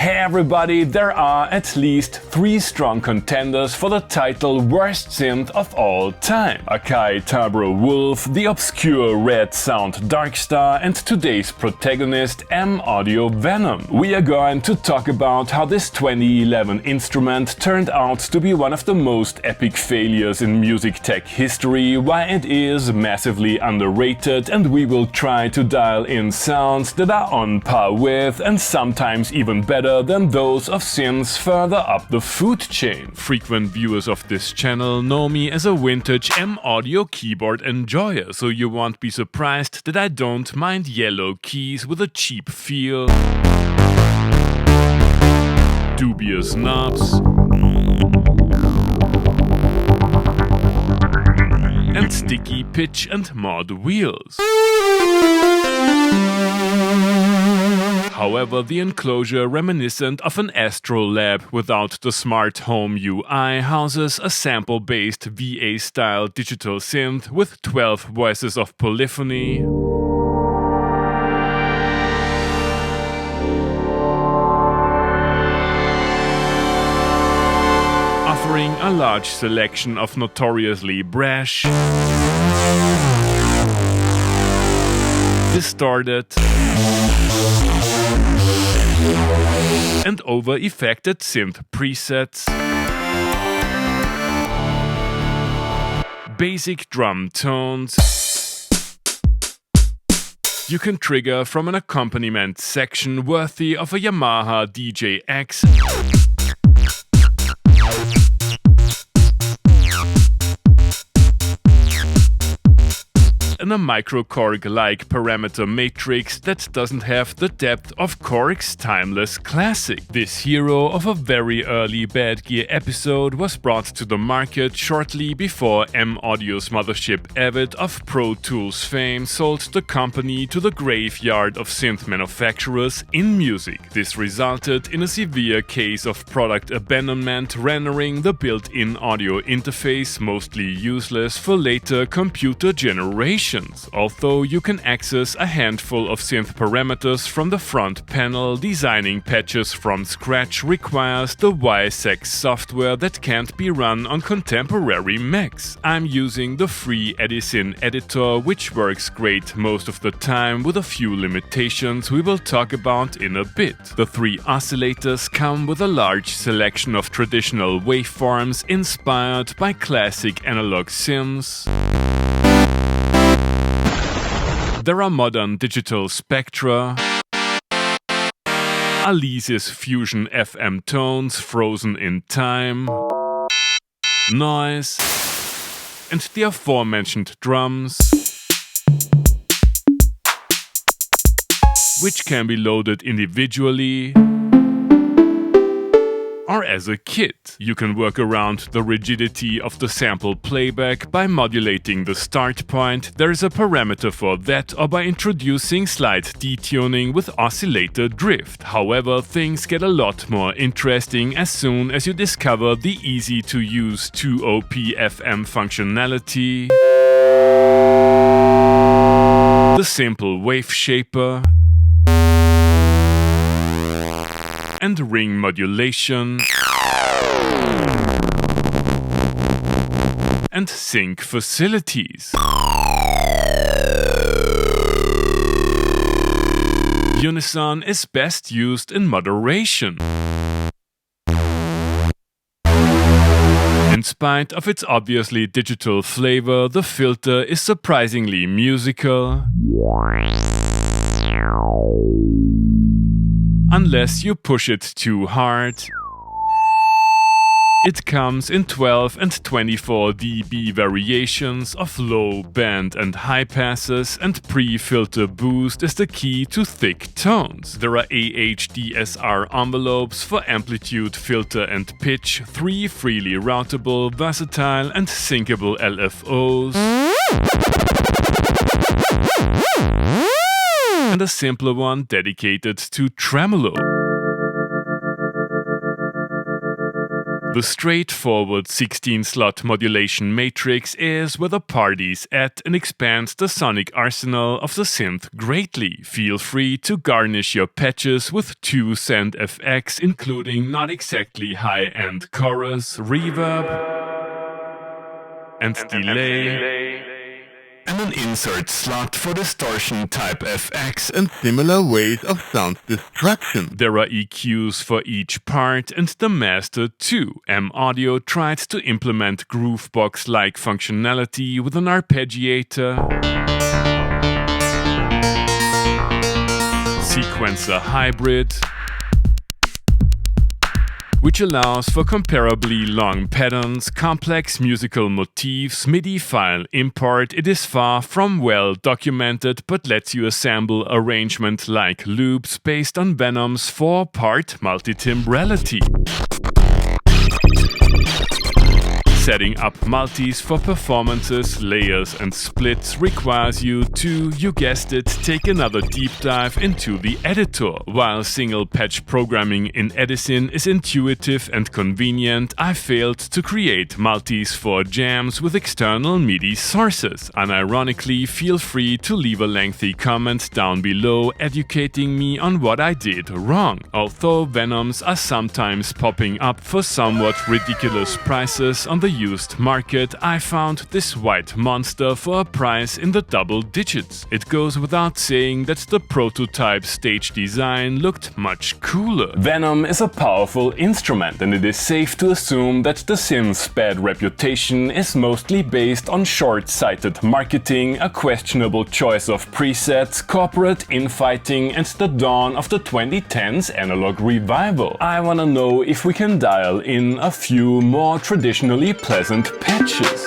Hey everybody, there are at least 3 strong contenders for the title Worst Synth of All Time. Akai Timbre Wolf, the obscure Red Sound Darkstar, and today's protagonist MAudio VENOM. We are going to talk about how this 2011 instrument turned out to be one of the most epic failures in music tech history, why it is massively underrated, and we will try to dial in sounds that are on par with and sometimes even better than those of synths further up the food chain. Frequent viewers of this channel know me as a vintage MAudio keyboard enjoyer, so you won't be surprised that I don't mind yellow keys with a cheap feel, dubious knobs, and sticky pitch and mod wheels. However, the enclosure, reminiscent of an astrolab without the smart home UI, houses a sample-based VA-style digital synth with 12 voices of polyphony, offering a large selection of notoriously brash, distorted, and over-effected synth presets, basic drum tones you can trigger from an accompaniment section worthy of a Yamaha DJ-X, and a microKORG-like parameter matrix that doesn't have the depth of KORG's timeless classic. This hero of a very early Bad Gear episode was brought to the market shortly before MAudio's mothership Avid of Pro Tools fame sold the company to the graveyard of synth manufacturers in music. This resulted in a severe case of product abandonment, rendering the built-in audio interface mostly useless for later computer generations. Although you can access a handful of synth parameters from the front panel, designing patches from scratch requires the YSEX software that can't be run on contemporary Macs. I'm using the free Edison editor, which works great most of the time with a few limitations we will talk about in a bit. The 3 oscillators come with a large selection of traditional waveforms inspired by classic analog synths. There are modern digital spectra, Alesis Fusion FM tones frozen in time, noise, and the aforementioned drums, which can be loaded individually or as a kit. You can work around the rigidity of the sample playback by modulating the start point, there is a parameter for that, or by introducing slight detuning with oscillator drift. However, things get a lot more interesting as soon as you discover the easy-to-use 2OP FM functionality, the simple wave shaper, and ring modulation, and sync facilities. Unison is best used in moderation. In spite of its obviously digital flavor, the filter is surprisingly musical, unless you push it too hard. It comes in 12 and 24 dB variations of low, band and high passes, and pre-filter boost is the key to thick tones. There are AHDSR envelopes for amplitude, filter and pitch, 3 freely routable, versatile and syncable LFOs, and a simpler one dedicated to tremolo. The straightforward 16-slot modulation matrix is where the party's at and expands the sonic arsenal of the synth greatly. Feel free to garnish your patches with 2 cent FX, including not exactly high-end chorus, reverb, and delay, and an insert slot for distortion type FX and similar ways of sound destruction. There are EQs for each part and the master too. MAudio tried to implement Groovebox-like functionality with an arpeggiator, sequencer hybrid, which allows for comparably long patterns, complex musical motifs, MIDI file import. It is far from well documented, but lets you assemble arrangement like loops based on Venom's 4-part multitimbrality. Setting up multis for performances, layers and splits requires you to, you guessed it, take another deep dive into the editor. While single patch programming in Edison is intuitive and convenient, I failed to create multis for jams with external MIDI sources. Unironically, feel free to leave a lengthy comment down below educating me on what I did wrong. Although Venoms are sometimes popping up for somewhat ridiculous prices on the used market, I found this white monster for a price in the double digits. It goes without saying that the prototype stage design looked much cooler. Venom is a powerful instrument, and it is safe to assume that the synth's bad reputation is mostly based on short-sighted marketing, a questionable choice of presets, corporate infighting, and the dawn of the 2010s analog revival. I wanna know if we can dial in a few more traditionally pleasant patches.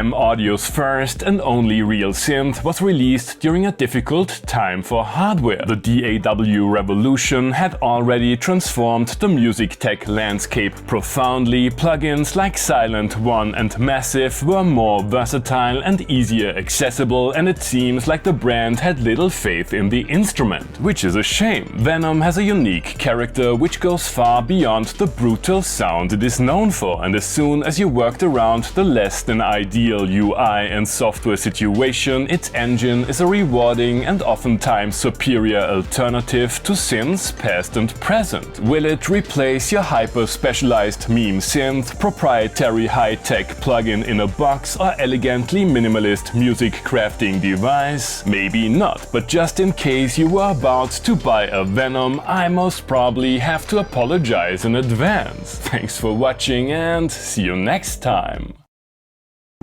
MAudio's first and only real synth was released during a difficult time for hardware. The DAW revolution had already transformed the music tech landscape profoundly. Plugins like Silent One and Massive were more versatile and easier accessible, and it seems like the brand had little faith in the instrument, which is a shame. Venom has a unique character which goes far beyond the brutal sound it is known for, and as soon as you worked around the less than ideal UI and software situation, its engine is a rewarding and oftentimes superior alternative to synths past and present. Will it replace your hyper-specialized meme synth, proprietary high-tech plugin in a box, or elegantly minimalist music crafting device? Maybe not, but just in case you were about to buy a Venom, I most probably have to apologize in advance. Thanks for watching and see you next time.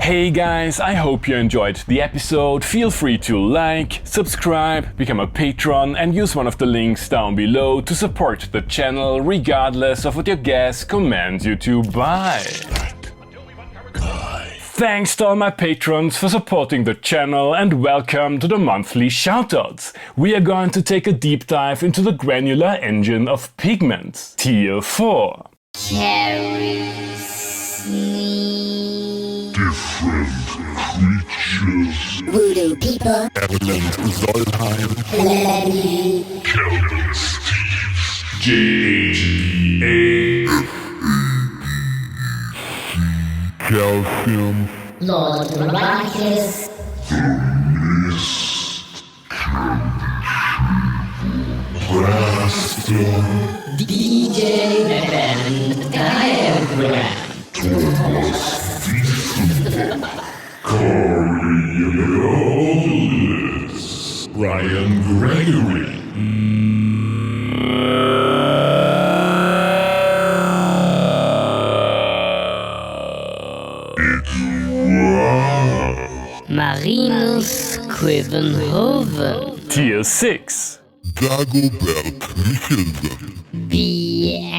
Hey guys, I hope you enjoyed the episode. Feel free to like, subscribe, become a patron, and use one of the links down below to support the channel regardless of what your gas commands you to buy. Thanks to all my patrons for supporting the channel, and welcome to the monthly shoutouts. We are going to take a deep dive into the granular engine of pigments. Tier 4. Different creatures. Voodoo people. Evelyn Solheim. Melody. Kelvin Steves. G.A. Calcium. Lord Marcus. Mist. Blaster. DJ Band Diagram. Coriolis. Ryan Gregory. Marinus Quivenhoven. Tier 6. Dagobert Michelsen, BMJ.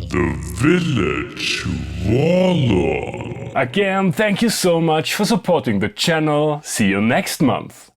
The Village Warlord. Again, thank you so much for supporting the channel. See you next month.